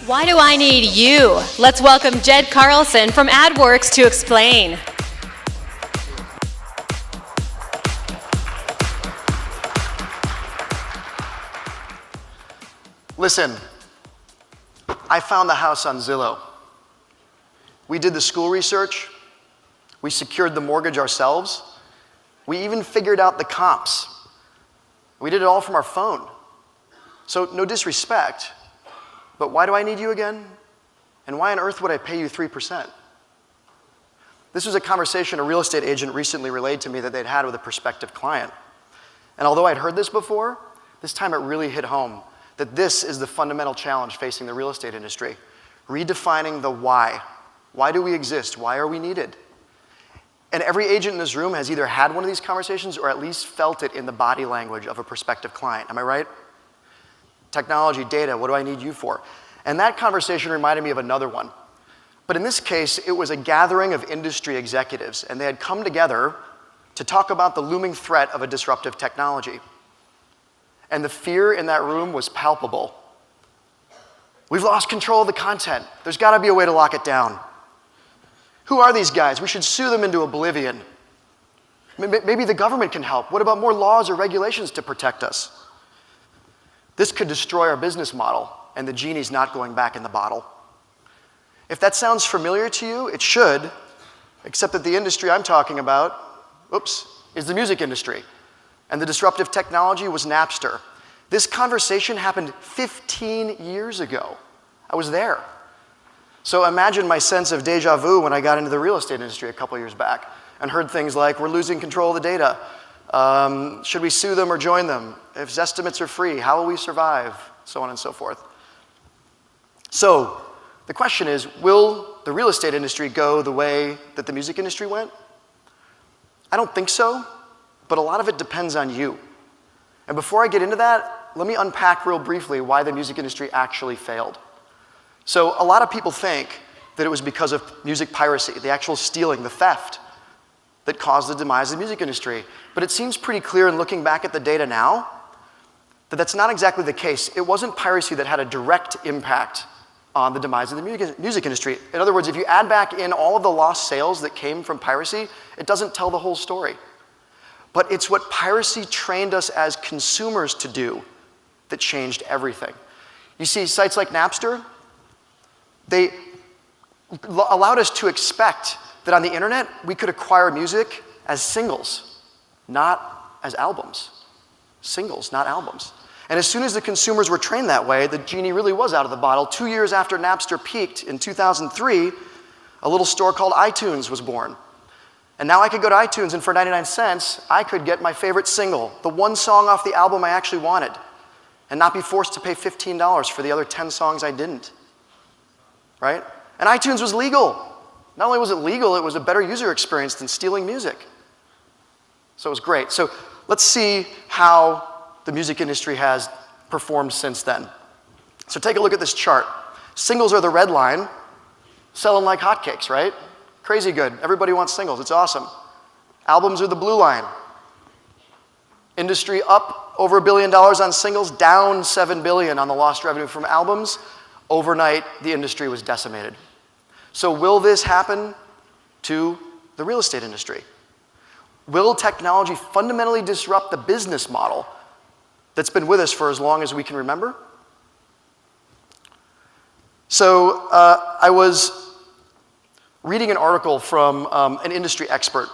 Why do I need you? Let's welcome Jed Carlson from AdWorks to explain. Listen, I found the house on Zillow. We did the school research. We secured the mortgage ourselves. We even figured out the comps. We did it all from our phone. So no disrespect, but why do I need you again? And why on earth would I pay you 3%? This was a conversation a real estate agent recently relayed to me that they'd had with a prospective client. And although I'd heard this before, this time it really hit home that this is the fundamental challenge facing the real estate industry. Redefining the why. Why do we exist? Why are we needed? And every agent in this room has either had one of these conversations or at least felt it in the body language of a prospective client. Am I right? Technology, data, what do I need you for? And that conversation reminded me of another one. But in this case, it was a gathering of industry executives, and they had come together to talk about the looming threat of a disruptive technology. And the fear in that room was palpable. We've lost control of the content. There's got to be a way to lock it down. Who are these guys? We should sue them into oblivion. Maybe the government can help. What about more laws or regulations to protect us? This could destroy our business model, and the genie's not going back in the bottle. If that sounds familiar to you, it should, except that the industry I'm talking about, is the music industry. And the disruptive technology was Napster. This conversation happened 15 years ago. I was there. So imagine my sense of deja vu when I got into the real estate industry a couple years back and heard things like, we're losing control of the data. Should we sue them or join them? If estimates are free, how will we survive? So on and so forth. So the question is, will the real estate industry go the way that the music industry went? I don't think so, but a lot of it depends on you. And before I get into that, let me unpack real briefly why the music industry actually failed. So a lot of people think that it was because of music piracy, the actual stealing, the theft, that caused the demise of the music industry. But it seems pretty clear in looking back at the data now that that's not exactly the case. It wasn't piracy that had a direct impact on the demise of the music industry. In other words, if you add back in all of the lost sales that came from piracy, it doesn't tell the whole story. But it's what piracy trained us as consumers to do that changed everything. You see, sites like Napster, they allowed us to expect that on the internet, we could acquire music as singles, not as albums. Singles, not albums. And as soon as the consumers were trained that way, the genie really was out of the bottle. 2 years after Napster peaked in 2003, a little store called iTunes was born. And now I could go to iTunes and for 99 cents, I could get my favorite single, the one song off the album I actually wanted, and not be forced to pay $15 for the other 10 songs I didn't. Right? And iTunes was legal. Not only was it legal, it was a better user experience than stealing music. So it was great. So let's see how the music industry has performed since then. So take a look at this chart. Singles are the red line, selling like hotcakes, right? Crazy good. Everybody wants singles. It's awesome. Albums are the blue line. Industry up over $1 billion on singles, down $7 billion on the lost revenue from albums. Overnight, the industry was decimated. So will this happen to the real estate industry? Will technology fundamentally disrupt the business model that's been with us for as long as we can remember? So I was reading an article from an industry expert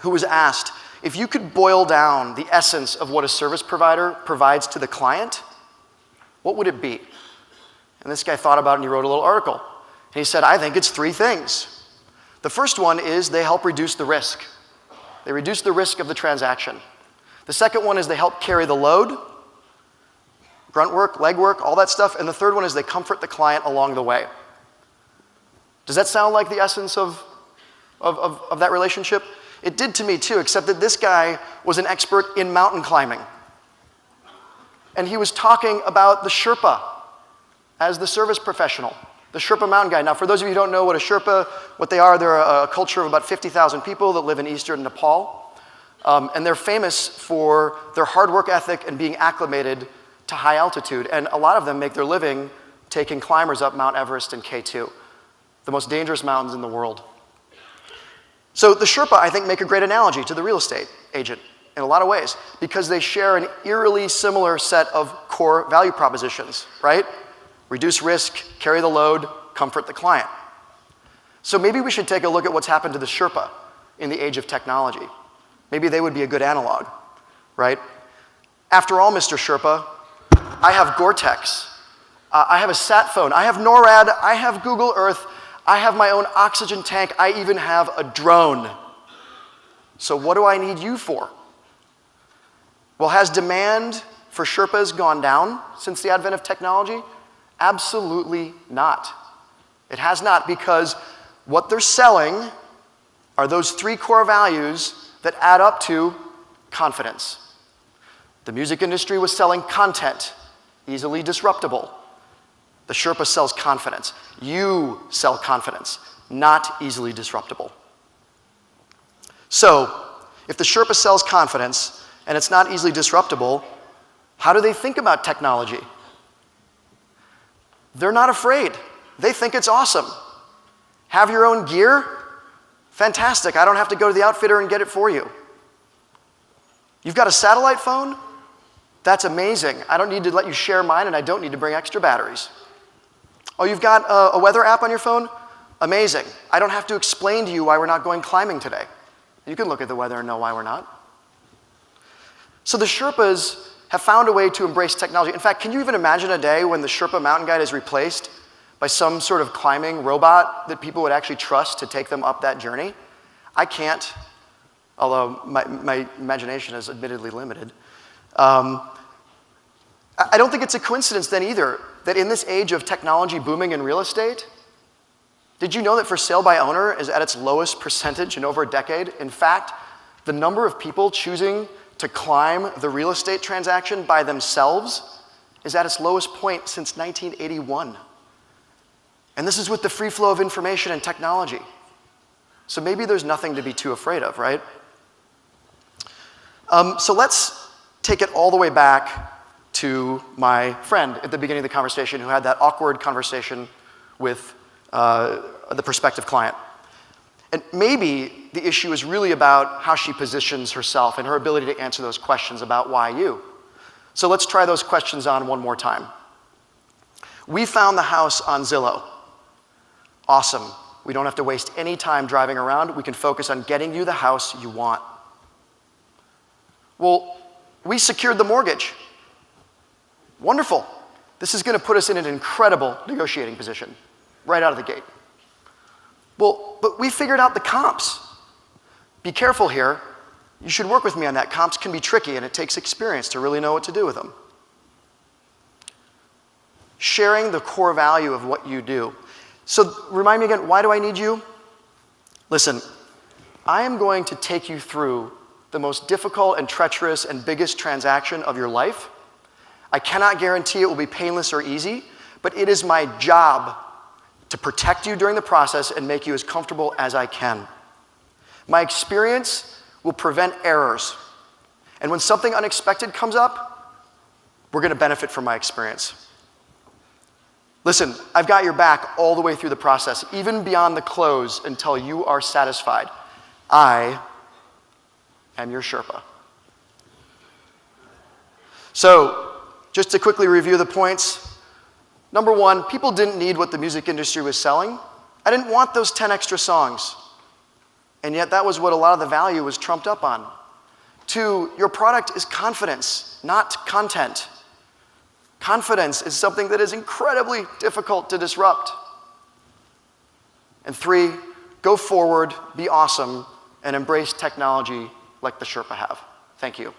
who was asked, if you could boil down the essence of what a service provider provides to the client, what would it be? And this guy thought about it and he wrote a little article. And he said, I think it's 3 things. The first one is they help reduce the risk. They reduce the risk of the transaction. The second one is they help carry the load, grunt work, leg work, all that stuff. And the third one is they comfort the client along the way. Does that sound like the essence of that relationship? It did to me too, except that this guy was an expert in mountain climbing. And he was talking about the Sherpa as the service professional, the Sherpa mountain guy. Now, for those of you who don't know what a Sherpa, what they are, they're a culture of about 50,000 people that live in eastern Nepal. And they're famous for their hard work ethic and being acclimated to high altitude. And a lot of them make their living taking climbers up Mount Everest and K2, the most dangerous mountains in the world. So the Sherpa, I think, make a great analogy to the real estate agent in a lot of ways, because they share an eerily similar set of core value propositions, right? Reduce risk, carry the load, comfort the client. So maybe we should take a look at what's happened to the Sherpa in the age of technology. Maybe they would be a good analog, right? After all, Mr. Sherpa, I have Gore-Tex. I have a sat phone. I have NORAD. I have Google Earth. I have my own oxygen tank. I even have a drone. So what do I need you for? Well, has demand for Sherpas gone down since the advent of technology? Absolutely not. It has not, because what they're selling are those three core values that add up to confidence. The music industry was selling content, easily disruptible. The Sherpa sells confidence. You sell confidence, not easily disruptible. So, if the Sherpa sells confidence and it's not easily disruptible, how do they think about technology? They're not afraid. They think it's awesome. Have your own gear? Fantastic. I don't have to go to the outfitter and get it for you. You've got a satellite phone? That's amazing. I don't need to let you share mine, and I don't need to bring extra batteries. Oh, you've got a weather app on your phone? Amazing. I don't have to explain to you why we're not going climbing today. You can look at the weather and know why we're not. So the Sherpas have found a way to embrace technology. In fact, can you even imagine a day when the Sherpa mountain guide is replaced by some sort of climbing robot that people would actually trust to take them up that journey? I can't, although my imagination is admittedly limited. I don't think it's a coincidence then either that in this age of technology booming in real estate, did you know that for sale by owner is at its lowest percentage in over a decade? In fact, the number of people choosing to climb the real estate transaction by themselves is at its lowest point since 1981. And this is with the free flow of information and technology. So maybe there's nothing to be too afraid of, right? So let's take it all the way back to my friend at the beginning of the conversation who had that awkward conversation with the prospective client. And maybe the issue is really about how she positions herself and her ability to answer those questions about why you. So let's try those questions on one more time. We found the house on Zillow. Awesome. We don't have to waste any time driving around. We can focus on getting you the house you want. Well, we secured the mortgage. Wonderful. This is going to put us in an incredible negotiating position right out of the gate. Well, but we figured out the comps. Be careful here. You should work with me on that. Comps can be tricky, and it takes experience to really know what to do with them. Sharing the core value of what you do. So remind me again, why do I need you? Listen, I am going to take you through the most difficult and treacherous and biggest transaction of your life. I cannot guarantee it will be painless or easy, but it is my job to protect you during the process and make you as comfortable as I can. My experience will prevent errors. And when something unexpected comes up, we're going to benefit from my experience. Listen, I've got your back all the way through the process, even beyond the close until you are satisfied. I am your Sherpa. So, just to quickly review the points. Number one, people didn't need what the music industry was selling. I didn't want those 10 extra songs. And yet that was what a lot of the value was trumped up on. Two, your product is confidence, not content. Confidence is something that is incredibly difficult to disrupt. And three, go forward, be awesome, and embrace technology like the Sherpa have. Thank you.